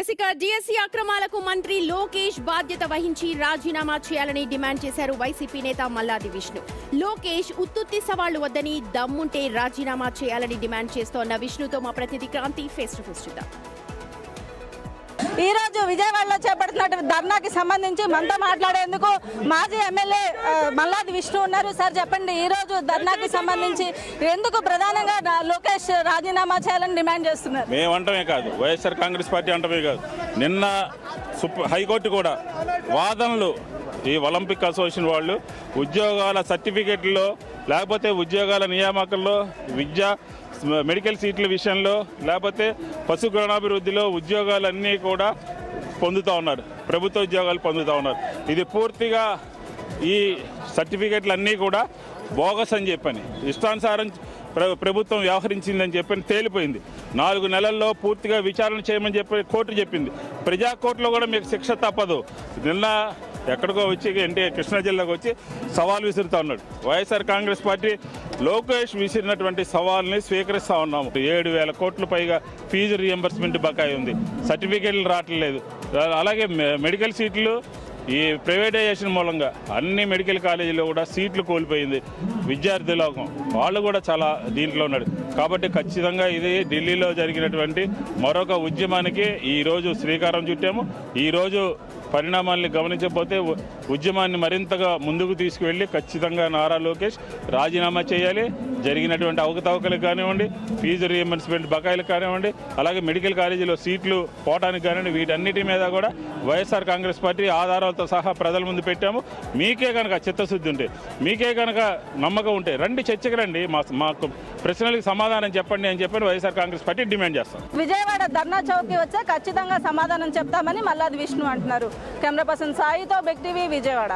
ఇక డిఎస్సీ అక్రమాలకు మంత్రి లోకేష్ బాధ్యత వహించి రాజీనామా చేయాలని డిమాండ్ చేశారు వైసీపీ నేత మల్లాది విష్ణు. లోకేష్ ఉత్తుత్తి సవాళ్లు వద్దని దమ్ముంటే రాజీనామా చేయాలని డిమాండ్ చేస్తోన్న విష్ణుతో మా ప్రతినిధి క్రాంతి ఫేస్ టు ఫేస్ చూద్దాం. ఈ రోజు విజయవాడలో చేపడుతున్న ధర్నాకి సంబంధించి మనతో మాట్లాడేందుకు మాజీ ఎమ్మెల్యే మల్లాది విష్ణు ఉన్నారు. సార్ చెప్పండి, ఈ రోజు ధర్నాకి సంబంధించి ఎందుకు ప్రధానంగా లోకేష్ రాజీనామా చేయాలని డిమాండ్ చేస్తున్నారు? మేమంటమే కాదు, వైఎస్ఆర్ కాంగ్రెస్ పార్టీ అంటమే కాదు, నిన్న హైకోర్టు కూడా వాదనలు ఈ ఒలింపిక్ అసోసియేషన్ వాళ్ళు ఉద్యోగాల సర్టిఫికెట్లో లేకపోతే ఉద్యోగాల నియామకంలో విద్య మెడికల్ సీట్ల విషయంలో లేకపోతే పశుగ్రామాభివృద్ధిలో ఉద్యోగాలన్నీ కూడా పొందుతూ ఉన్నారు, ప్రభుత్వ ఉద్యోగాలు పొందుతూ ఉన్నారు. ఇది పూర్తిగా ఈ సర్టిఫికెట్లు అన్నీ కూడా బోగస్ అని చెప్పని ఇష్టానుసారం ప్రభుత్వం వ్యవహరించిందని చెప్పని తేలిపోయింది. 4 నెలల్లో పూర్తిగా విచారణ చేయమని చెప్పి కోర్టు చెప్పింది. ప్రజా కోర్టులో కూడా మీకు శిక్ష తప్పదు. నిన్న ఎక్కడికో వచ్చి కృష్ణా జిల్లాకు వచ్చి సవాల్ విసురుతూ ఉన్నాడు. వైఎస్ఆర్ కాంగ్రెస్ పార్టీ లోకేష్ విసిరినటువంటి సవాల్ని స్వీకరిస్తూ ఉన్నాము. 7,000 కోట్ల పైగా ఫీజు రియంబర్స్మెంట్ బకాయి ఉంది, సర్టిఫికేట్లు రావట్లేదు. అలాగే మెడికల్ సీట్లు ఈ ప్రైవేటైజేషన్ మూలంగా అన్ని మెడికల్ కాలేజీలో కూడా సీట్లు కోల్పోయింది. విద్యార్థి లోకం వాళ్ళు కూడా చాలా దీంట్లో ఉన్నాడు. కాబట్టి ఖచ్చితంగా ఇది ఢిల్లీలో జరిగినటువంటి మరొక ఉద్యమానికి ఈరోజు శ్రీకారం చుట్టాము. ఈరోజు పరిణామాల్ని గమనించకపోతే ఉద్యమాన్ని మరింతగా ముందుకు తీసుకువెళ్ళి ఖచ్చితంగా నారా లోకేష్ రాజీనామా చేయాలి. జరిగినటువంటి అవకతవకలకు కానివ్వండి, ఫీజు రియంబర్స్మెంట్ బకాయిలకు కానివ్వండి, అలాగే మెడికల్ కాలేజీలో సీట్లు పోవటానికి కానివ్వండి, వీటన్నిటి మీద కూడా వైఎస్ఆర్ కాంగ్రెస్ పార్టీ ఆధారాలతో సహా ప్రజల ముందు పెట్టాము. మీకే కనుక చిత్తశుద్ధి ఉంటే, మీకే కనుక నమ్మకం ఉంటే రండి, చర్చకు రండి, మాకు ప్రశ్నలకు సమాధానం చెప్పండి అని చెప్పి వైఎస్ఆర్ కాంగ్రెస్ పార్టీ డిమాండ్ చేస్తాం. విజయవాడ ధర్నా చౌక్కి వచ్చే ఖచ్చితంగా సమాధానం చెప్తామని మల్లాది విష్ణు అంటున్నారు. కెమెరా పర్సన్ సాయితో బిగ్ టీవీ, విజయవాడ.